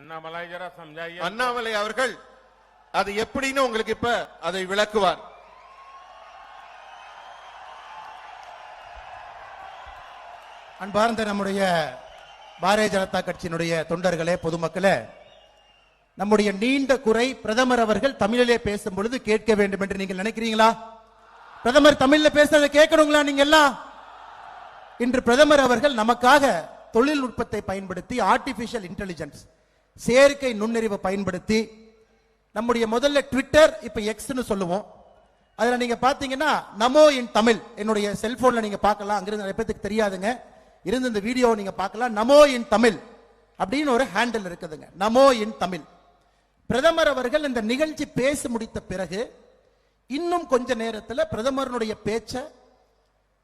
அண்ணாமலை जरा समझाइए. அண்ணாமலை அவர்கள் அது எப்படின்னு உங்களுக்கு இப்ப அதை விளக்குவார். அன்பார்ந்த நம்முடைய பாரதிய ஜனதா கட்சியினுடைய தொண்டர்களே, பொதுமக்களே, நம்முடைய நீண்ட குறை பிரதமர் அவர்கள் தமிழிலே பேசும் பொழுது கேட்க வேண்டும் என்று நீங்கள் நினைக்கிறீங்களா? பிரதமர் தமிழ்ல பேசுறதை கேட்கணுங்களா நீங்க எல்லாம்? இன்று பிரதமர் அவர்கள் நமக்காக தொழில்நுட்பத்தை பயன்படுத்தி, ஆர்டிபிஷியல் இன்டெலிஜென்ஸ், செயற்கை நுண்ணறிவை பயன்படுத்தி, நம்முடைய முதல்ல ட்விட்டர் இப்ப எக்ஸ்னு சொல்லுவோம், அதுல நீங்க பாத்தீங்கன்னா நமோ இன் தமிழ், என்னுடைய செல்போன்ல நீங்க பார்க்கலாம், அங்கிருந்து நிறைய பேருக்கு தெரியாதுங்க, இருந்து இந்த வீடியோ நீங்க பார்க்கலாம். நமோ இன் தமிழ் அப்படின்னு ஒரு ஹேண்டில் இருக்குதுங்க, நமோ இன் தமிழ். பிரதமர் அவர்கள் இந்த நிகழ்ச்சி பேசி முடித்த பிறகு இன்னும் கொஞ்ச நேரத்தில் பிரதமருடைய பேச்ச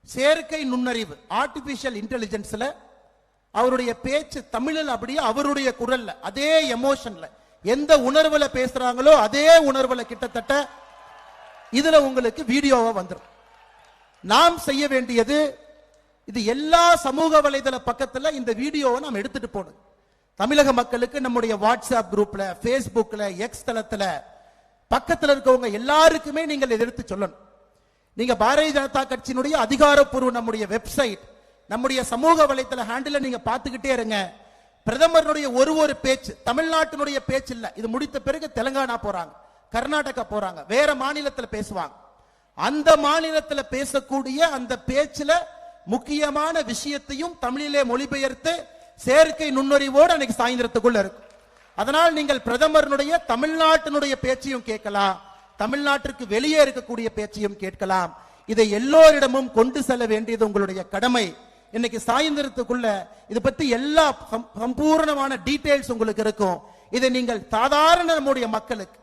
செயற்கை நுண்ணறிவு, ஆர்டிபிஷியல் இன்டெலிஜென்ஸ்ல அவருடைய பேச்சு தமிழில் அப்படியே அவருடைய குரல்ல, அதே எமோஷன்ல, எந்த உணர்வுல பேசுறாங்களோ அதே உணர்வுல கிட்டத்தட்ட இதுல உங்களுக்கு வீடியோவா வந்துடும். நாம் செய்ய வேண்டியது, இது எல்லா சமூக வலைதள பக்கத்துல இந்த வீடியோவை நாம் எடுத்துட்டு போகணும். தமிழக மக்களுக்கு நம்முடைய வாட்ஸ்அப் குரூப்ல, பேஸ்புக்ல, எக்ஸ் தளத்துல, பக்கத்துல இருக்கவங்க எல்லாருக்குமே நீங்கள் எடுத்து சொல்லணும். நீங்க பாரதிய ஜனதா கட்சியினுடைய அதிகாரப்பூர்வ நம்முடைய வெப்சைட், நம்முடைய சமூக வலைதள ஹேண்டில் நீங்க பார்த்துக்கிட்டே இருங்க. பிரதமருடைய ஒரு பேச்சு தமிழ்நாட்டினுடைய பேச்சு இல்ல, இது முடித்த பிறகு தெலுங்கானா போறாங்க, கர்நாடகா போறாங்க, வேற மாநிலத்தில் பேசுவாங்க. அந்த மாநிலத்தில் பேசக்கூடிய அந்த பேச்சுல முக்கியமான விஷயத்தையும் தமிழிலே மொழிபெயர்த்து செயற்கை நுண்ணறிவோடு அன்னைக்கு சாயந்திரத்துக்குள்ள இருக்கும். அதனால் நீங்கள் பிரதமருடைய தமிழ்நாட்டினுடைய பேச்சையும் கேட்கலாம், தமிழ்நாட்டிற்கு வெளியே இருக்கக்கூடிய பேச்சையும் கேட்கலாம். இதை எல்லோரிடமும் கொண்டு செல்ல வேண்டியது உங்களுடைய கடமை. இன்னைக்கு சாயந்திரத்துக்குள்ள இது பத்தி எல்லா சம்பூர்ணமான டீடைல்ஸ் உங்களுக்கு இருக்கும். இதை நீங்கள் சாதாரண நம்முடைய மக்களுக்கு,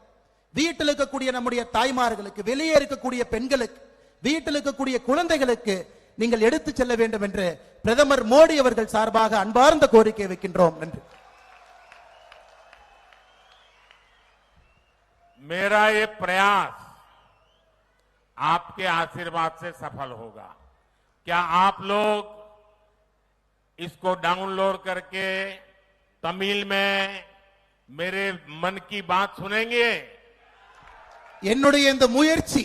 வீட்டில் இருக்கக்கூடிய நம்முடைய தாய்மார்களுக்கு, வெளியே இருக்கக்கூடிய பெண்களுக்கு, வீட்டில் இருக்கக்கூடிய குழந்தைகளுக்கு நீங்கள் எடுத்து செல்ல வேண்டும் என்று பிரதமர் மோடி அவர்கள் சார்பாக அன்பார்ந்த கோரிக்கை வைக்கின்றோம். நன்றி. मेरा ये प्रयास आपके आशीर्वाद से सफल होगा. क्या आप लोग इसको डाउनलोड करके तमिल में मेरे मन की बात सुनेंगे? என்னுடைய இந்த முயற்சி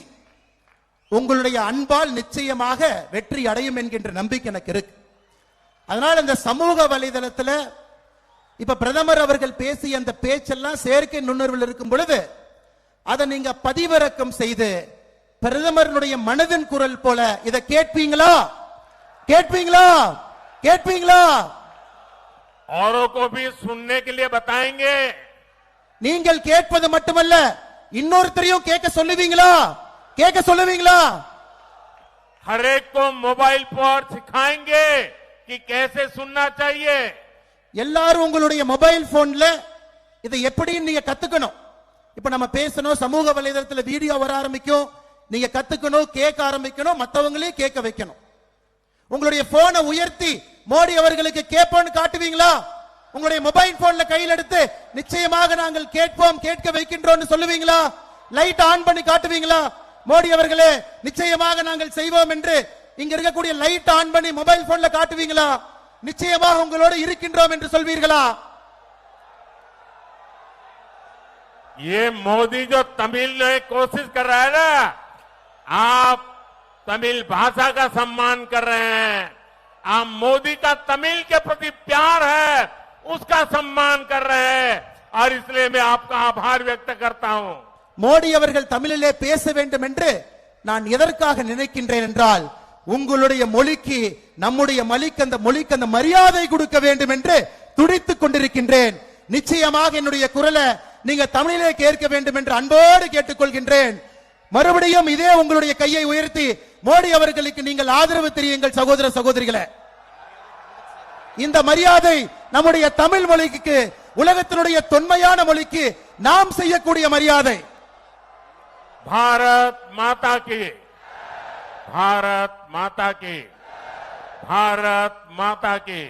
உங்களுடைய அன்பால் நிச்சயமாக வெற்றி அடையும் என்கின்ற நம்பிக்கை எனக்கு இருக்கு. அதனால் இந்த சமூக வலைதளத்தில் இப்ப பிரதமர் அவர்கள் பேசிய அந்த பேச்செல்லாம் செயற்கை நுண்ணறிவில் இருக்கும் பொழுது அதை நீங்க பதிவிறக்கம் செய்து பிரதமருடைய மனதின் குரல் போல இதை கேட்பீங்களா? கேட்பீங்களா? கேட்பீங்களா? औरों को भी सुनने के लिए बताएंगे. நீங்கள் கேட்பது மட்டுமல்ல, இன்னொருத்தரையும் கேட்க சொல்லுவீங்களா? கேட்க சொல்லுவீங்களா? हर एक को मोबाइल पर सिखाएंगे कि कैसे सुनना चाहिए. எல்லாரும் உங்களுடைய மொபைல் போன்ல இதை எப்படி நீங்க கத்துக்கணும். இப்ப நம்ம பேசணும், சமூக வலைதளத்தில் வீடியோ வர ஆரம்பிக்கும், நீங்க கத்துக்கணும், கேட்க ஆரம்பிக்கணும், மற்றவங்களே கேட்க வைக்கணும். உங்களுடைய போனை உயர்த்தி மோடி அவர்களுக்கு கேட்போம்னு காட்டுவீங்களா? உங்களுடைய மொபைல் போன்ல கையில் எடுத்து நிச்சயமாக நாங்கள் கேட்போம், கேட்க வைக்கின்றோம் சொல்லுவீங்களா? லைட் ஆன் பண்ணி காட்டுவீங்களா? மோடி அவர்களே நிச்சயமாக நாங்கள் செய்வோம் என்று இங்க இருக்கக்கூடிய லைட் ஆன் பண்ணி மொபைல் போன்ல காட்டுவீங்களா? நிச்சயமாக உங்களோடு இருக்கின்றோம் என்று சொல்வீர்களா? ये मोदी जो तमिल में कोशिश कर रहा है ना, आप तमिल भाषा का सम्मान कर रहे हैं, आप मोदी का तमिल के प्रति प्यार है उसका सम्मान कर रहे हैं, और इसलिए मैं आपका आभार व्यक्त करता हूं. மோடி அவர்கள் தமிழிலே பேச வேண்டும் என்று நான் எதற்காக நினைக்கின்றேன் என்றால், உங்களுடைய மொழிக்கு, நம்முடைய மொழிக்கு, அந்த மொழிக்கு அந்த மரியாதை கொடுக்க வேண்டும் என்று துடித்துக் கொண்டிருக்கின்றேன். நிச்சயமாக என்னுடைய குரலை நீங்க தமிழிலே கேட்க வேண்டும் என்று அன்போடு கேட்டுக்கொள்கின்றேன். மறுபடியும் இதே உங்களுடைய கையை உயர்த்தி மோடி அவர்களுக்கு நீங்கள் ஆதரவு தெரியுங்கள் சகோதர சகோதரிகளே. இந்த மரியாதை நம்முடைய தமிழ் மொழிக்கு, உலகத்தினுடைய தொன்மையான மொழிக்கு நாம் செய்யக்கூடிய மரியாதை. भारत माता की, भारत माता की, भारत माता की.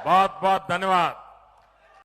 बहुत बहुत धन्यवाद.